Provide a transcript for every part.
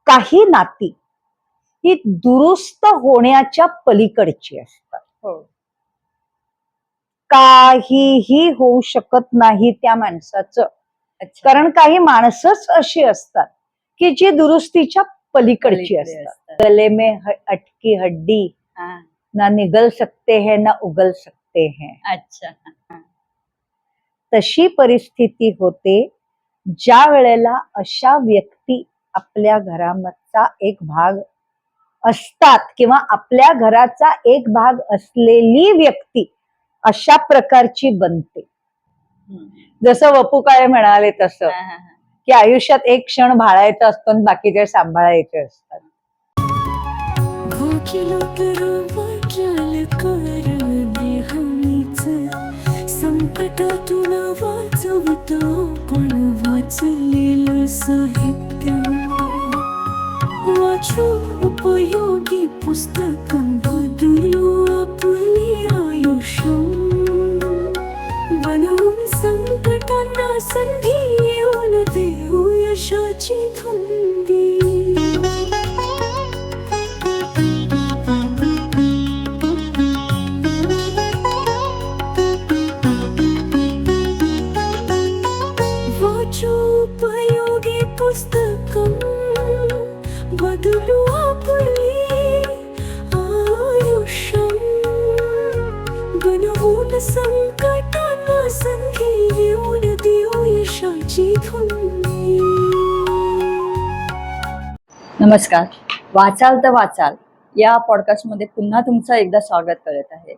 काही नाती ही दुरुस्त होण्याच्या पलीकडची असतात. हो. काहीही होऊ शकत नाही त्या माणसाचं. अच्छा. कारण काही माणसंच अशी असतात की जी दुरुस्तीच्या पलीकडची पलीकडे असतात. गले में अटकी हड्डी हा. ना निगल सकते हैं ना उगल सकते हैं. अच्छा. तशी परिस्थिती होते ज्या वेळेला अशा व्यक्ती आपल्या घराचा एक भाग असतात किंवा आपल्या घराचा एक भाग असलेली व्यक्ती अशा प्रकारची बनते. जसं वपू काळे म्हणाले तसं की आयुष्यात एक क्षण भाळायचा असतो आणि बाकीचे सांभाळायचे असतात. संकटातून वाचवतो पण वाचलेलं साहित्य वाचू उपयोगी पुस्तक बदलू आपली आयुष्य बनवून संकटांना संधी येऊन देऊ यशाची धुंदी. उपयोगी पुस्तकं बदलू आपली आयुष्य बनवून संकटांना संधी येऊन देऊ यशाची धुंदी. नमस्कार. वाचाल तर वाचाल या पॉडकास्टमध्ये पुन्हा तुमचं एकदा स्वागत करत आहे.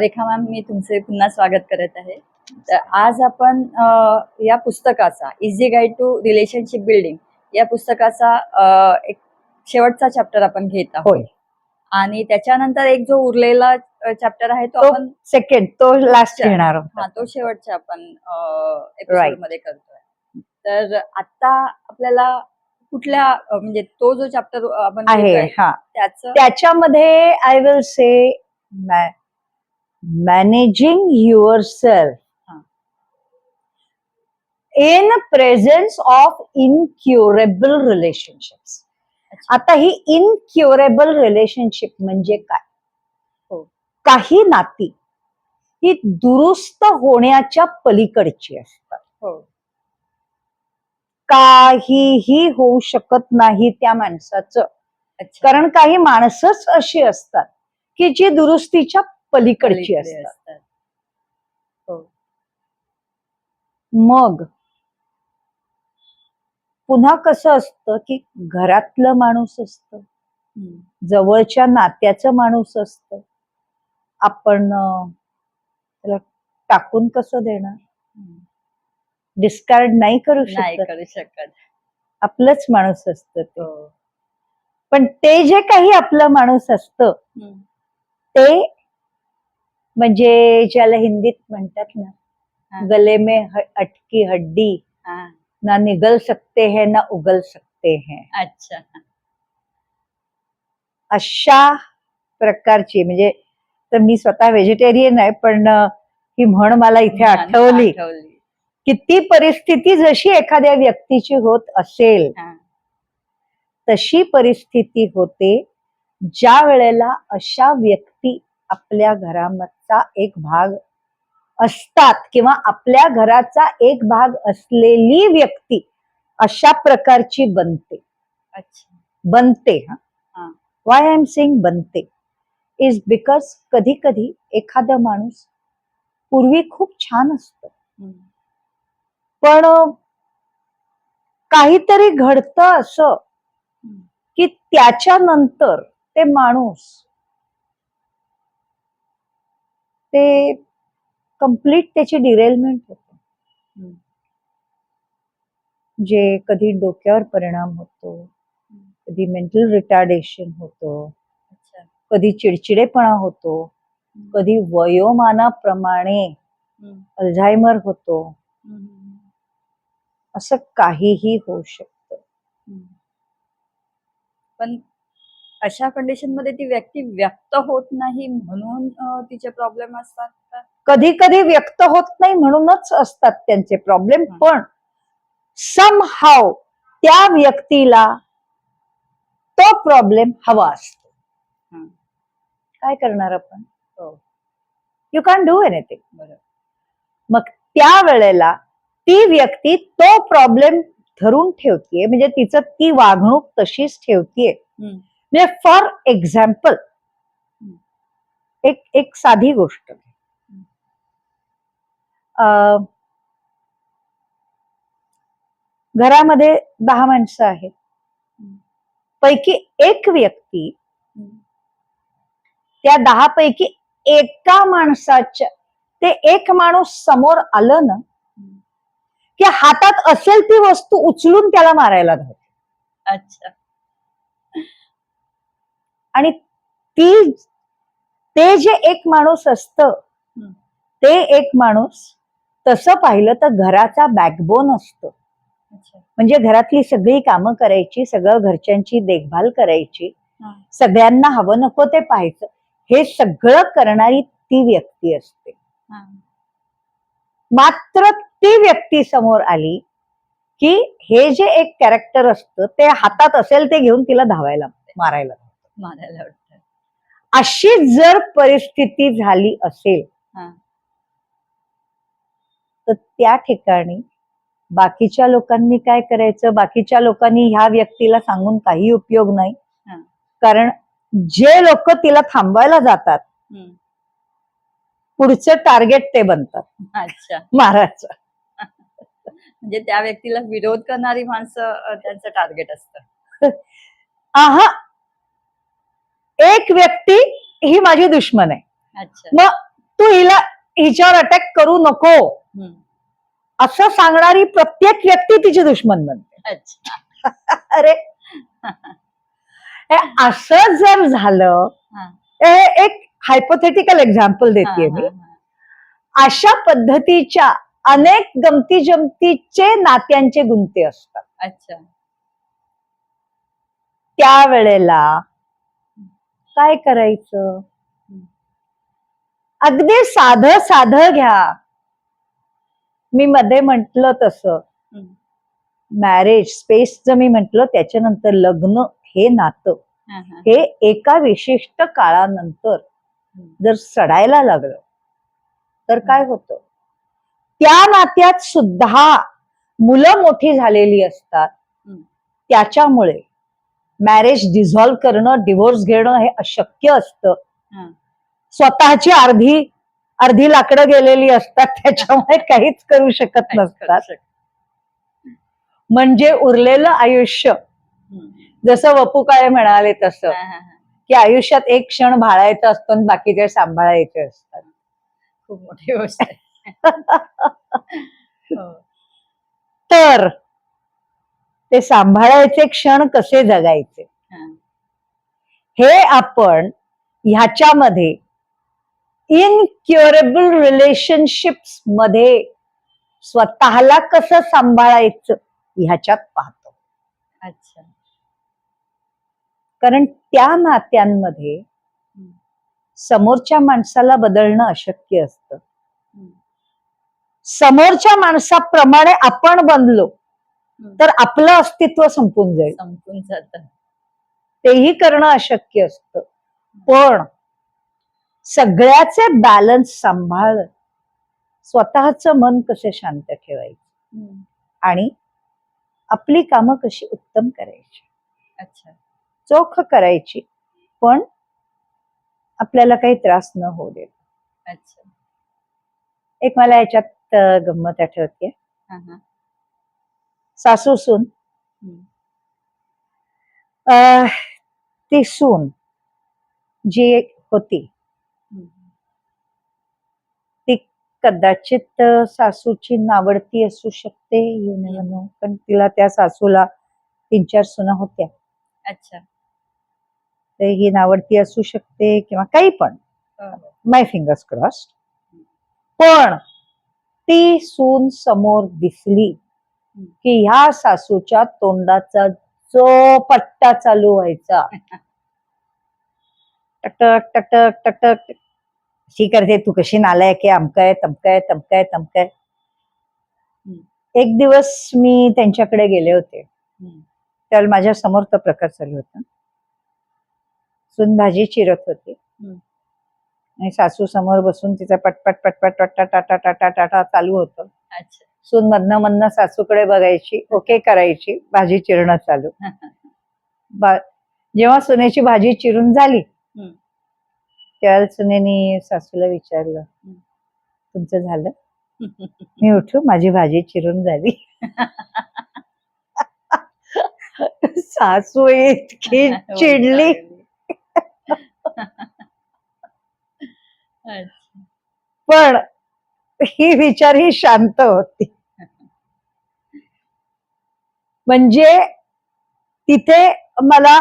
रेखा मॅम, मी तुमचे पुन्हा स्वागत करत आहे. तर आज आपण या पुस्तकाचा easy guide to relationship building या पुस्तकाचा एक शेवटचा चॅप्टर आपण घेत आहोत. आणि त्याच्यानंतर एक जो उरलेला चॅप्टर आहे तो आपण सेकंड, तो लास्ट घेणार आहोत. हा, तो शेवटचा आपण एपिसोड मध्ये करतोय. तर आता आपल्याला कुठल्या म्हणजे तो जो चॅप्टर आपण आहे त्याच्यामध्ये I will say managing your self in presence of incurable relationships. आता ही इनक्युरेबल रिलेशनशिप म्हणजे काय? काही नाती ही दुरुस्त होण्याच्या पलीकडची असतात. काहीही होऊ शकत नाही त्या माणसाचं. कारण काही माणसंच अशी असतात की जी दुरुस्तीच्या पलीकडची असतात. मग पुन्हा कसं असतं की घरातलं माणूस असतं, जवळच्या नात्याचं माणूस असतं, आपण त्याला टाकून कसं देणार? डिस्कार्ड नाही करू शकत. आपलंच माणूस असतं ते. पण ते जे काही आपलं माणूस असतं ते म्हणजे ज्याला हिंदीत म्हणतात ना, गले में अटकी हड्डी ना निगल सकते हैं ना उगल सकते हैं. अच्छा. अशा प्रकारची, म्हणजे तर मी स्वतः व्हेजिटेरियन आहे पण ही म्हण मला इथे आठवली की ती परिस्थिती जशी एखाद्या व्यक्तीची होत असेल तशी परिस्थिती होते ज्या वेळेला अशा व्यक्ती आपल्या घराचा एक भाग असतात किंवा आपल्या घराचा एक भाग असलेली व्यक्ती अशा प्रकारची बनते. बनते. वाय आय एम सेइंग बनते इज बिकॉज कधी कधी एखादा माणूस पूर्वी खूप छान असतो पण काहीतरी घडतं असं की त्याच्यानंतर ते माणूस ते कंप्लीट त्याची डिरेलमेंट होते. जे कधी डोक्यावर परिणाम होतो, कधी मेंटल रिटार्डेशन होतो, कधी चिडचिडेपणा होतो, कधी वयोमानाप्रमाणे अल्झायमर होतो. असं काहीही होऊ शकतं. पण अशा कंडिशन मध्ये ती व्यक्ती व्यक्त होत नाही म्हणून तिचे प्रॉब्लेम असतात का? कधी कधी व्यक्त होत नाही म्हणूनच असतात त्यांचे प्रॉब्लेम. पण समहाव त्या व्यक्तीला तो प्रॉब्लेम हवा असतो. हं. काय करणार आपण? हो. You can do anything. बरोबर. मग त्या वेळेला ती व्यक्ती तो प्रॉब्लेम धरून ठेवतीये, म्हणजे तिचं ती वागणूक तशीच ठेवतीये. हं. म्हणजे फॉर एक्झाम्पल हं. एक साधी गोष्ट, अं, घरामध्ये 10 माणसं आहेत. हं. पैकी एक व्यक्ती हं. त्या 10 पैकी एका माणसाच्या, ते एक माणूस समोर आलं ना हं. की हातात असेल ती वस्तू उचलून त्याला मारायला धावते. अच्छा. आणि ते जे एक माणूस असतं, हं. ते एक माणूस तसं पाहिलं तर घराचा बॅकबोन असतो. अच्छा. म्हणजे घरातली सगळी कामं करायची, सगळं घरच्यांची देखभाल करायची, हां. सगळ्यांना हवं नको ते पाहायचं, हे सगळं करणारी ती व्यक्ती असते. हां. मात्र ती व्यक्ती समोर आली की हे जे एक कॅरेक्टर असतं ते हातात असेल ते घेऊन तिला धावायला मारायला. मारायला वाटतं. अशी जर परिस्थिती झाली असेल हां. तर त्या ठिकाणी बाकीच्या लोकांनी काय करायचं? बाकीच्या लोकांनी ह्या व्यक्तीला सांगून काही उपयोग नाही. हां. कारण जे लोक तिला थांबवायला जातात, हं. पुढचं टार्गेट ते बनतात अच्छा. मारायचं. म्हणजे त्या व्यक्तीला विरोध करणारी माणसं त्यांचं टार्गेट असतं. आहा, एक व्यक्ती ही माझी दुश्मन आहे, अच्छा. मग तू हिच्यावर अटॅक करू नको हं. असं सांगणारी प्रत्येक व्यक्ती तिची दुश्मन बनते. अच्छा. अरे, हे असं जर झालं, हां. एक हायपोथेटिकल एक्झाम्पल देते मी. हां, हां. अशा पद्धतीच्या अनेक गमती जमतीचे नात्यांचे गुंते असतात. अच्छा. त्यावेळेला काय करायचं? हं. अगदी साधं साधं घ्या. मी मध्ये म्हटलं तसं हं. मॅरेज स्पेसचं मी म्हटलं, त्याच्यानंतर लग्न हे नातं, हां, हां. हे एका विशिष्ट काळानंतर हं. जर सडायला लागलं तर काय होतं? त्या नात्यात सुद्धा मुलं मोठी झालेली असतात. हं. त्याच्यामुळे मॅरेज डिझॉल्व्ह करणं, डिव्होर्स घेणं हे अशक्य असतं. हां. स्वतःची अर्धी लाकडं गेलेली असतात, त्याच्यामुळे काहीच करू शकत काहीच करू नसतात. शकत. म्हणजे उरलेलं आयुष्य, हं. जसं वपू काळे म्हणाले तसं, हां, हां, हां. की आयुष्यात एक क्षण भाळायचा असतो आणि बाकीचे सांभाळायचे असतात. खूप मोठी गोष्ट आहे. हो. तर ते सांभाळायचे क्षण कसे जगायचे, हां. हे आपण ह्याच्यामध्ये इनक्युरेबल रिलेशनशिप्स मध्ये स्वतःला कसं सांभाळायचं ह्याच्यात पाहतो. अच्छा. कारण त्या नात्यांमध्ये हं. समोरच्या माणसाला बदलणं अशक्य असतं. हं. समोरच्या माणसाप्रमाणे आपण बनलो हं. तर आपलं अस्तित्व संपून जाईल. संपून जातं. तेही करणं अशक्य असतं. पण सगळ्याचे बॅलन्स सांभाळ, स्वतःचं मन कसं शांत ठेवायचं हं. आणि आपली कामं कशी उत्तम करायची, अच्छा. चोख करायची, पण आपल्याला काही त्रास न होऊ देत. अच्छा. एक मला याच्यात गंमत आठवते. हां, हां. सासू सून, हं. ती सून जी एक होती हं. ती कदाचित सासूची नावडती असू शकते, यू नेव्हर नो. पण तिला, त्या सासूला 3-4 सुना होत्या. अच्छा. तर ही नावडती असू शकते किंवा काही पण, हो, हो. माय फिंगर्स क्रॉस्ड. पण ती सून समोर दिसली हं. की ह्या सासूच्या तोंडाचा जो पट्टा चालू व्हायचा, टटक टटक टटक, अशी करते, तू कशी नालायक आहे, अमकय तमकय तमकय तमकय. हं. एक दिवस मी त्यांच्याकडे गेले होते, हं. त्यावेळेला माझ्या समोर तो प्रकार चालू होता. सून भाजी चिरत होती आणि सासू समोर बसून तिचा पटपट पटपट टाटा टाटा टाटा टाटा चालू होतं. अच्छा. सून मधनं मधनं सासूकडे बघायची, ओके करायची, भाजी चिरणं चालू. जेव्हा सुनेची भाजी चिरून झाली हम्म. तेव्हा सुनेनी सासूला विचारलं, तुमचं झालं? मी उठू, माझी भाजी चिरून झाली. सासू इतकी चिडली. अच्छा. पण ही विचार ही शांत होती. म्हणजे तिथे मला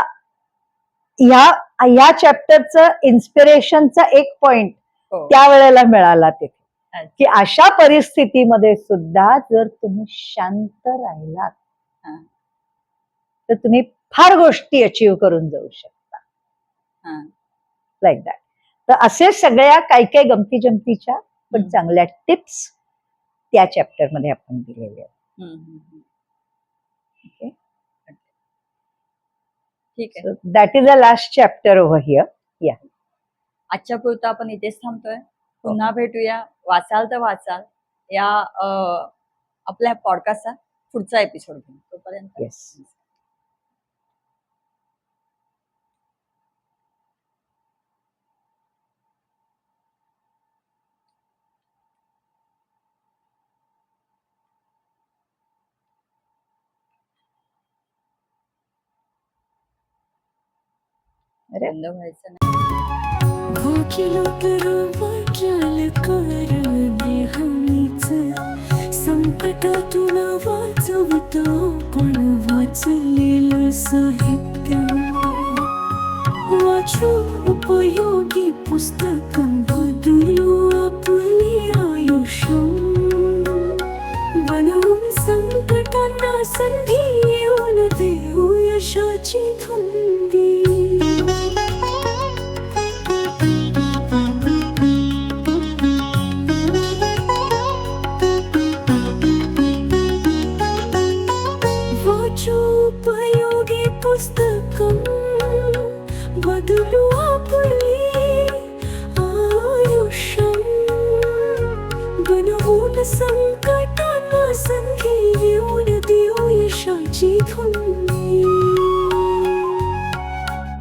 या चॅप्टरचं इन्स्पिरेशनचा एक पॉइंट हो. त्यावेळेला मिळाला तिथे, अच्छा. की अशा परिस्थितीमध्ये सुद्धा जर तुम्ही शांत राहिलात हा. तर तुम्ही फार गोष्टी अचीव्ह करून जाऊ शकता. हा. Like that. तर असे सगळ्या काही काही गमती जमतीच्या पण चांगल्या टिप्स त्या चॅप्टर मध्ये आपण दिलेल्या आहेत. Okay. ठीक आहे. So that is the last chapter over here. Yeah. आजच्या पुरतं आपण इथेच थांबतोय. पुन्हा भेटूया वाचाल तर वाचाल या आपल्या पॉडकास्टचा पुढचा एपिसोड घेऊन. तोपर्यंत Yes. अरे बंद व्हायचं नाही. भोकिलो तर वाचाल कर नेहमीच, संकटातून वाचवतो पण वाचलेलं साहित्य. वाचू उपयोगी पुस्तक, बदलू आपली आयुष्य. बनवून संकटांना संधी, येऊन देऊ यशाची धुंदी. वाचोपयोगी पुस्तकं, बदलू आपली आयुष्य. बनवून संकटांना संधी, येऊन देऊ यशाची धुंदी.